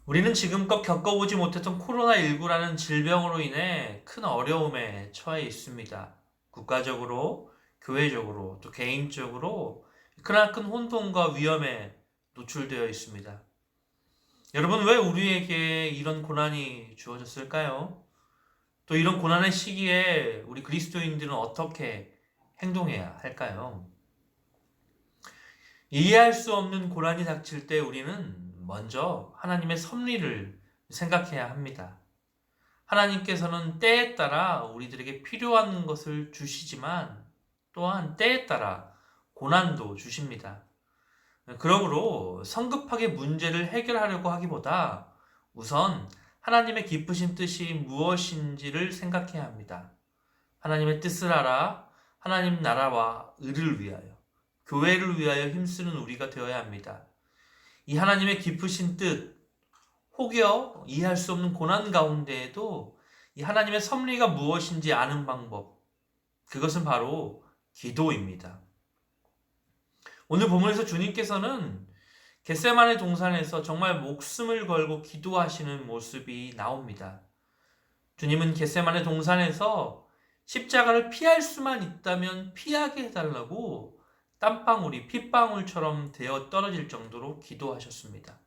우리는 지금껏 겪어보지 못했던 코로나19라는 질병으로 인해 큰 어려움에 처해 있습니다. 국가적으로, 교회적으로, 또 개인적으로 크나큰 혼돈과 위험에 노출되어 있습니다. 여러분, 왜 우리에게 이런 고난이 주어졌을까요? 또 이런 고난의 시기에 우리 그리스도인들은 어떻게 행동해야 할까요? 이해할 수 없는 고난이 닥칠 때 우리는 먼저 하나님의 섭리를 생각해야 합니다. 하나님께서는 때에 따라 우리들에게 필요한 것을 주시지만 또한 때에 따라 고난도 주십니다. 그러므로 성급하게 문제를 해결하려고 하기보다 우선 하나님의 기쁘신 뜻이 무엇인지를 생각해야 합니다. 하나님의 뜻을 알아 하나님 나라와 의를 위하여, 교회를 위하여 힘쓰는 우리가 되어야 합니다. 이 하나님의 기쁘신 뜻, 혹여 이해할 수 없는 고난 가운데에도 이 하나님의 섭리가 무엇인지 아는 방법, 그것은 바로 기도입니다. 오늘 본문에서 주님께서는 겟세마네 동산에서 정말 목숨을 걸고 기도하시는 모습이 나옵니다. 주님은 겟세마네 동산에서 십자가를 피할 수만 있다면 피하게 해달라고 땀방울이 핏방울처럼 되어 떨어질 정도로 기도하셨습니다.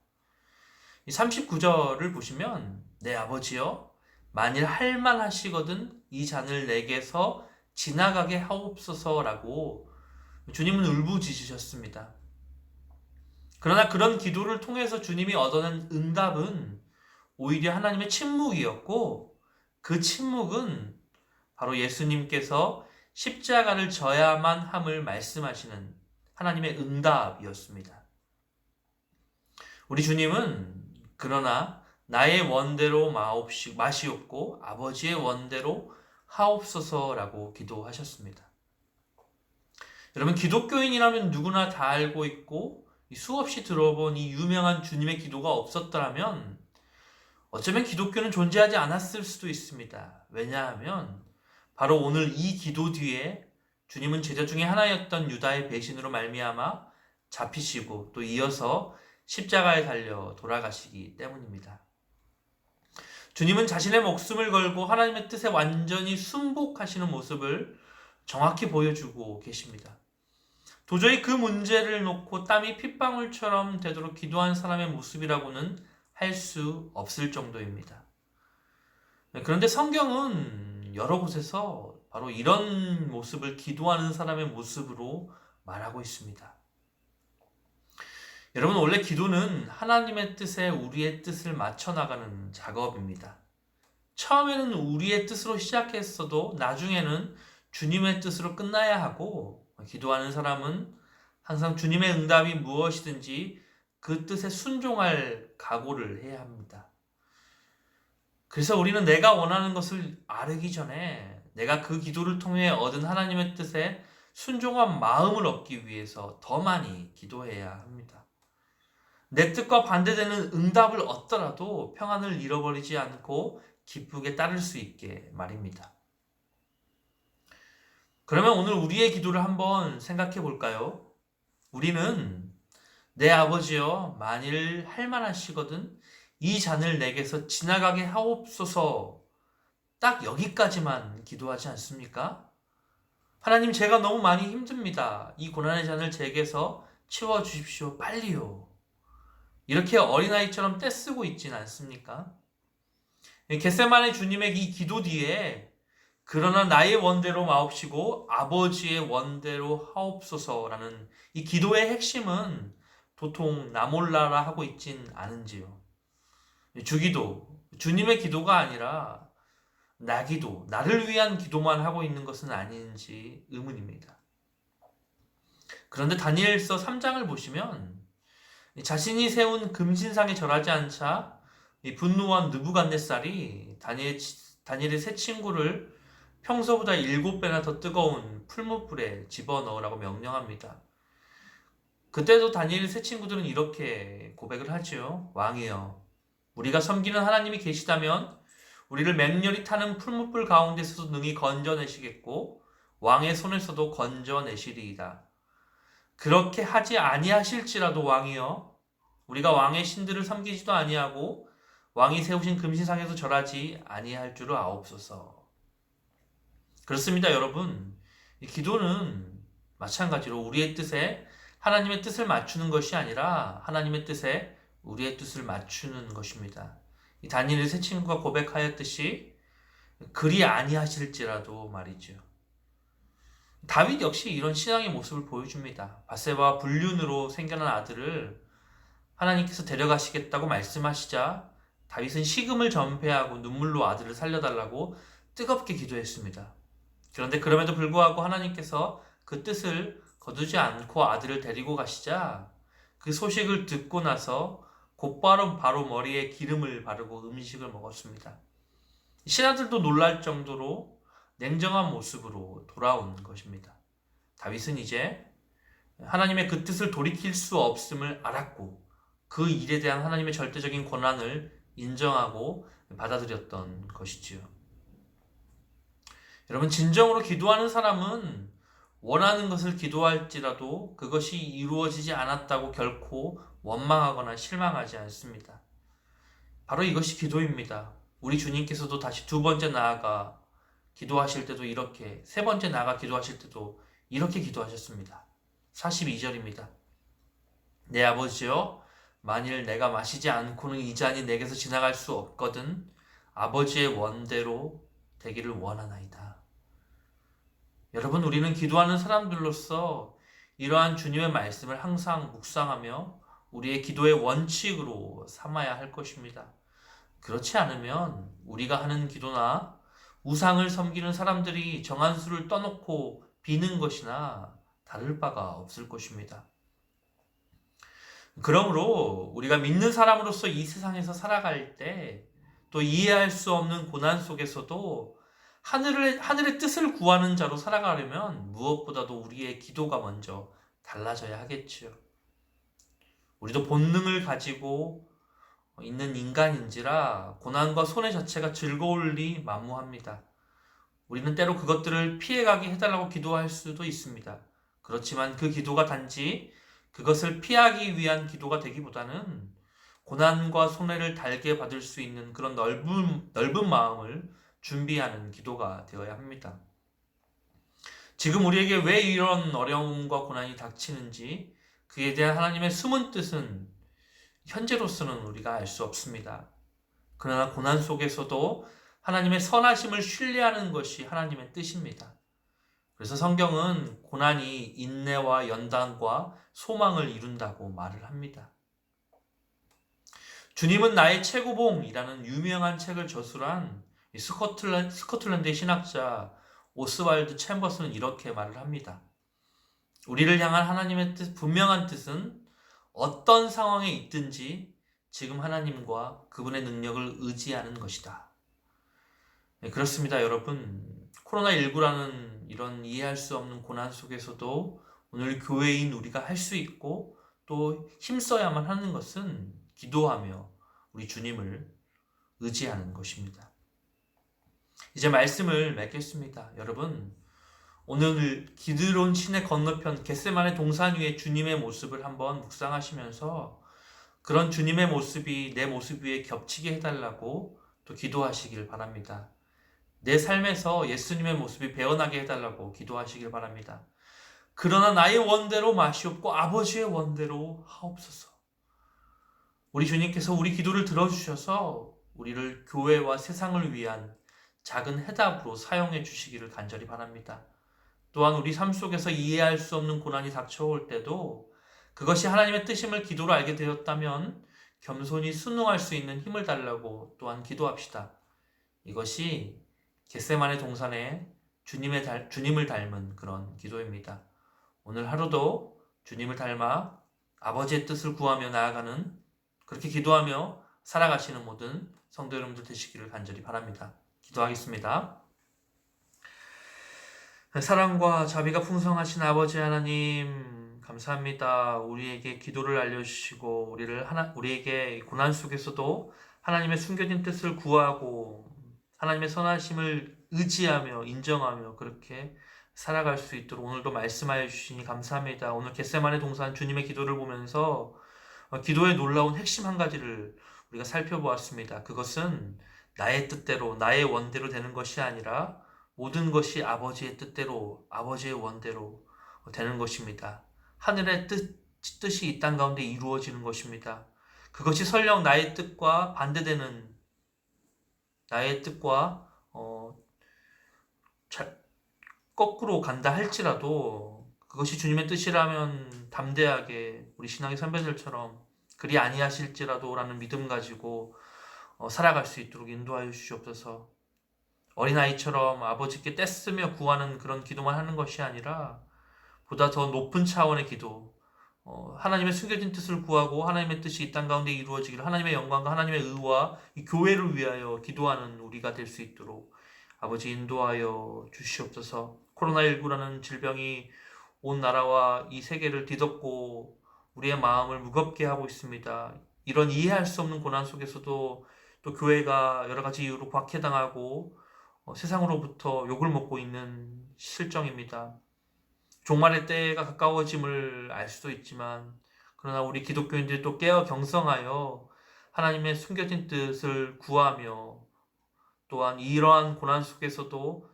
이 39절을 보시면 내 아버지여 만일 할만하시거든 이 잔을 내게서 지나가게 하옵소서라고 주님은 울부짖으셨습니다. 그러나 그런 기도를 통해서 주님이 얻어낸 응답은 오히려 하나님의 침묵이었고 그 침묵은 바로 예수님께서 십자가를 져야만 함을 말씀하시는 하나님의 응답이었습니다. 우리 주님은 그러나 나의 원대로 마시옵고 아버지의 원대로 하옵소서라고 기도하셨습니다. 여러분, 기독교인이라면 누구나 다 알고 있고 수없이 들어본 이 유명한 주님의 기도가 없었더라면 어쩌면 기독교는 존재하지 않았을 수도 있습니다. 왜냐하면 바로 오늘 이 기도 뒤에 주님은 제자 중에 하나였던 유다의 배신으로 말미암아 잡히시고 또 이어서 십자가에 달려 돌아가시기 때문입니다. 주님은 자신의 목숨을 걸고 하나님의 뜻에 완전히 순복하시는 모습을 정확히 보여주고 계십니다. 도저히 그 문제를 놓고 땀이 핏방울처럼 되도록 기도한 사람의 모습이라고는 할 수 없을 정도입니다. 그런데 성경은 여러 곳에서 바로 이런 모습을 기도하는 사람의 모습으로 말하고 있습니다. 여러분, 원래 기도는 하나님의 뜻에 우리의 뜻을 맞춰 나가는 작업입니다. 처음에는 우리의 뜻으로 시작했어도 나중에는 주님의 뜻으로 끝나야 하고 기도하는 사람은 항상 주님의 응답이 무엇이든지 그 뜻에 순종할 각오를 해야 합니다. 그래서 우리는 내가 원하는 것을 아르기 전에 내가 그 기도를 통해 얻은 하나님의 뜻에 순종한 마음을 얻기 위해서 더 많이 기도해야 합니다. 내 뜻과 반대되는 응답을 얻더라도 평안을 잃어버리지 않고 기쁘게 따를 수 있게 말입니다. 그러면 오늘 우리의 기도를 한번 생각해 볼까요? 우리는 내 아버지여 만일 할만하시거든 이 잔을 내게서 지나가게 하옵소서 딱 여기까지만 기도하지 않습니까? 하나님, 제가 너무 많이 힘듭니다. 이 고난의 잔을 제게서 치워주십시오. 빨리요. 이렇게 어린아이처럼 떼쓰고 있진 않습니까? 겟세마네 주님의 이 기도 뒤에 그러나 나의 원대로 마옵시고 아버지의 원대로 하옵소서라는 이 기도의 핵심은 도통 나 몰라라 하고 있진 않은지요. 주기도, 주님의 기도가 아니라 나 기도, 나를 위한 기도만 하고 있는 것은 아닌지 의문입니다. 그런데 다니엘서 3장을 보시면 자신이 세운 금신상에 절하지 않자 분노한 느부갓네살이 다니엘의 세 친구를 평소보다 7배나 더 뜨거운 풀무불에 집어넣으라고 명령합니다. 그때도 다니엘의 세 친구들은 이렇게 고백을 하지요. 왕이여, 우리가 섬기는 하나님이 계시다면 우리를 맹렬히 타는 풀무불 가운데서도 능히 건져내시겠고 왕의 손에서도 건져내시리이다. 그렇게 하지 아니하실지라도 왕이여 우리가 왕의 신들을 섬기지도 아니하고 왕이 세우신 금신상에서 절하지 아니할 줄을 아옵소서. 그렇습니다, 여러분. 이 기도는 마찬가지로 우리의 뜻에 하나님의 뜻을 맞추는 것이 아니라 하나님의 뜻에 우리의 뜻을 맞추는 것입니다. 이 다니엘의 세 친구가 고백하였듯이 그리 아니하실지라도 말이죠. 다윗 역시 이런 신앙의 모습을 보여줍니다. 바세바와 불륜으로 생겨난 아들을 하나님께서 데려가시겠다고 말씀하시자 다윗은 식음을 전폐하고 눈물로 아들을 살려달라고 뜨겁게 기도했습니다. 그런데 그럼에도 불구하고 하나님께서 그 뜻을 거두지 않고 아들을 데리고 가시자 그 소식을 듣고 나서 곧바로 바로 머리에 기름을 바르고 음식을 먹었습니다. 신하들도 놀랄 정도로 냉정한 모습으로 돌아온 것입니다. 다윗은 이제 하나님의 그 뜻을 돌이킬 수 없음을 알았고 그 일에 대한 하나님의 절대적인 권한을 인정하고 받아들였던 것이지요. 여러분, 진정으로 기도하는 사람은 원하는 것을 기도할지라도 그것이 이루어지지 않았다고 결코 원망하거나 실망하지 않습니다. 바로 이것이 기도입니다. 우리 주님께서도 다시 두 번째 나아가 기도하실 때도 이렇게, 세 번째 나아가 기도하실 때도 이렇게 기도하셨습니다. 42절입니다. 내 아버지여, 만일 내가 마시지 않고는 이 잔이 내게서 지나갈 수 없거든 아버지의 원대로 되기를 원하나이다. 여러분, 우리는 기도하는 사람들로서 이러한 주님의 말씀을 항상 묵상하며 우리의 기도의 원칙으로 삼아야 할 것입니다. 그렇지 않으면 우리가 하는 기도나 우상을 섬기는 사람들이 정한 수를 떠놓고 비는 것이나 다를 바가 없을 것입니다. 그러므로 우리가 믿는 사람으로서 이 세상에서 살아갈 때 또 이해할 수 없는 고난 속에서도 하늘의 뜻을 구하는 자로 살아가려면 무엇보다도 우리의 기도가 먼저 달라져야 하겠지요. 우리도 본능을 가지고 있는 인간인지라 고난과 손해 자체가 즐거울 리 만무합니다. 우리는 때로 그것들을 피해가게 해달라고 기도할 수도 있습니다. 그렇지만 그 기도가 단지 그것을 피하기 위한 기도가 되기보다는 고난과 손해를 달게 받을 수 있는 그런 넓은 마음을 준비하는 기도가 되어야 합니다. 지금 우리에게 왜 이런 어려움과 고난이 닥치는지 그에 대한 하나님의 숨은 뜻은 현재로서는 우리가 알 수 없습니다. 그러나 고난 속에서도 하나님의 선하심을 신뢰하는 것이 하나님의 뜻입니다. 그래서 성경은 고난이 인내와 연단과 소망을 이룬다고 말을 합니다. 주님은 나의 최고봉이라는 유명한 책을 저술한 스코틀랜드의 신학자 오스왈드 챔버스는 이렇게 말을 합니다. 우리를 향한 하나님의 분명한 뜻은 어떤 상황에 있든지 지금 하나님과 그분의 능력을 의지하는 것이다. 네, 그렇습니다, 여러분. 코로나19라는 이런 이해할 수 없는 고난 속에서도 오늘 교회인 우리가 할 수 있고 또 힘써야만 하는 것은 기도하며 우리 주님을 의지하는 것입니다. 이제 말씀을 맺겠습니다. 여러분, 오늘 기드론 시내 건너편 겟세마네 동산 위에 주님의 모습을 한번 묵상하시면서 그런 주님의 모습이 내 모습 위에 겹치게 해달라고 또 기도하시길 바랍니다. 내 삶에서 예수님의 모습이 배어나게 해달라고 기도하시길 바랍니다. 그러나 나의 원대로 마시옵고 아버지의 원대로 하옵소서. 우리 주님께서 우리 기도를 들어주셔서 우리를 교회와 세상을 위한 작은 해답으로 사용해 주시기를 간절히 바랍니다. 또한 우리 삶 속에서 이해할 수 없는 고난이 닥쳐올 때도 그것이 하나님의 뜻임을 기도로 알게 되었다면 겸손히 순응할 수 있는 힘을 달라고 또한 기도합시다. 이것이 겟세마네 동산에 주님을 닮은 그런 기도입니다. 오늘 하루도 주님을 닮아 아버지의 뜻을 구하며 나아가는, 그렇게 기도하며 살아가시는 모든 성도 여러분들 되시기를 간절히 바랍니다. 기도하겠습니다. 사랑과 자비가 풍성하신 아버지 하나님, 감사합니다. 우리에게 기도를 알려주시고 우리에게 고난 속에서도 하나님의 숨겨진 뜻을 구하고 하나님의 선하심을 의지하며 인정하며 그렇게 살아갈 수 있도록 오늘도 말씀하여 주시니 감사합니다. 오늘 겟세마네 동산 주님의 기도를 보면서 기도의 놀라운 핵심 한 가지를 우리가 살펴보았습니다. 그것은 나의 뜻대로, 나의 원대로 되는 것이 아니라 모든 것이 아버지의 뜻대로, 아버지의 원대로 되는 것입니다. 하늘의 뜻이 이 땅 가운데 이루어지는 것입니다. 그것이 설령 나의 뜻과 반대되는, 나의 뜻과 거꾸로 간다 할지라도 그것이 주님의 뜻이라면 담대하게 우리 신앙의 선배들처럼 그리 아니하실지라도 라는 믿음 가지고 살아갈 수 있도록 인도하여 주시옵소서. 어린아이처럼 아버지께 떼쓰며 구하는 그런 기도만 하는 것이 아니라 보다 더 높은 차원의 기도, 하나님의 숨겨진 뜻을 구하고 하나님의 뜻이 이 땅 가운데 이루어지기를, 하나님의 영광과 하나님의 의와 이 교회를 위하여 기도하는 우리가 될 수 있도록 아버지 인도하여 주시옵소서. 코로나19라는 질병이 온 나라와 이 세계를 뒤덮고 우리의 마음을 무겁게 하고 있습니다. 이런 이해할 수 없는 고난 속에서도 또 교회가 여러 가지 이유로 박해당하고 세상으로부터 욕을 먹고 있는 실정입니다. 종말의 때가 가까워짐을 알 수도 있지만, 그러나 우리 기독교인들이 또 깨어 경성하여 하나님의 숨겨진 뜻을 구하며 또한 이러한 고난 속에서도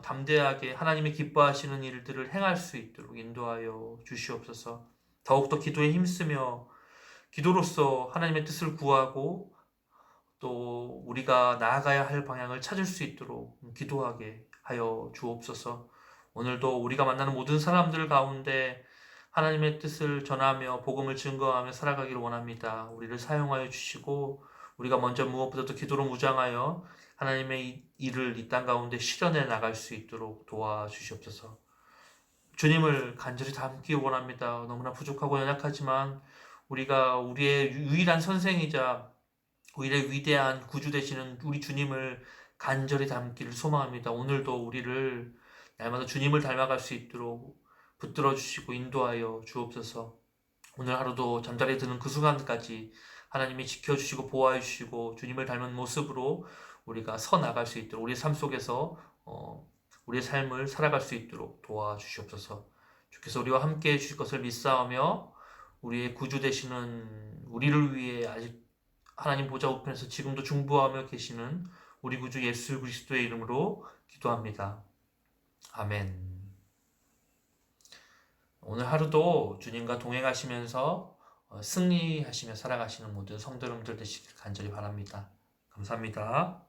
담대하게 하나님이 기뻐하시는 일들을 행할 수 있도록 인도하여 주시옵소서. 더욱더 기도에 힘쓰며 기도로서 하나님의 뜻을 구하고 또 우리가 나아가야 할 방향을 찾을 수 있도록 기도하게 하여 주옵소서. 오늘도 우리가 만나는 모든 사람들 가운데 하나님의 뜻을 전하며 복음을 증거하며 살아가기를 원합니다. 우리를 사용하여 주시고 우리가 먼저 무엇보다도 기도로 무장하여 하나님의 일을 이 땅 가운데 실현해 나갈 수 있도록 도와주시옵소서. 주님을 간절히 닮기 원합니다. 너무나 부족하고 연약하지만 우리가 우리의 유일한 선생이자 우리의 위대한 구주 되시는 우리 주님을 간절히 닮기를 소망합니다. 오늘도 우리를 날마다 주님을 닮아갈 수 있도록 붙들어 주시고 인도하여 주옵소서. 오늘 하루도 잠자리에 드는 그 순간까지 하나님이 지켜주시고 보호해 주시고 주님을 닮은 모습으로 우리가 서 나갈 수 있도록 우리의 삶 속에서 우리의 삶을 살아갈 수 있도록 도와주시옵소서. 주께서 우리와 함께 해주실 것을 믿사오며 우리의 구주 되시는 우리를 위해 아직 하나님 보좌 우편에서 지금도 중보하며 계시는 우리 구주 예수 그리스도의 이름으로 기도합니다. 아멘. 오늘 하루도 주님과 동행하시면서 승리하시며 살아가시는 모든 성도 여러분들 되시길 간절히 바랍니다. 감사합니다.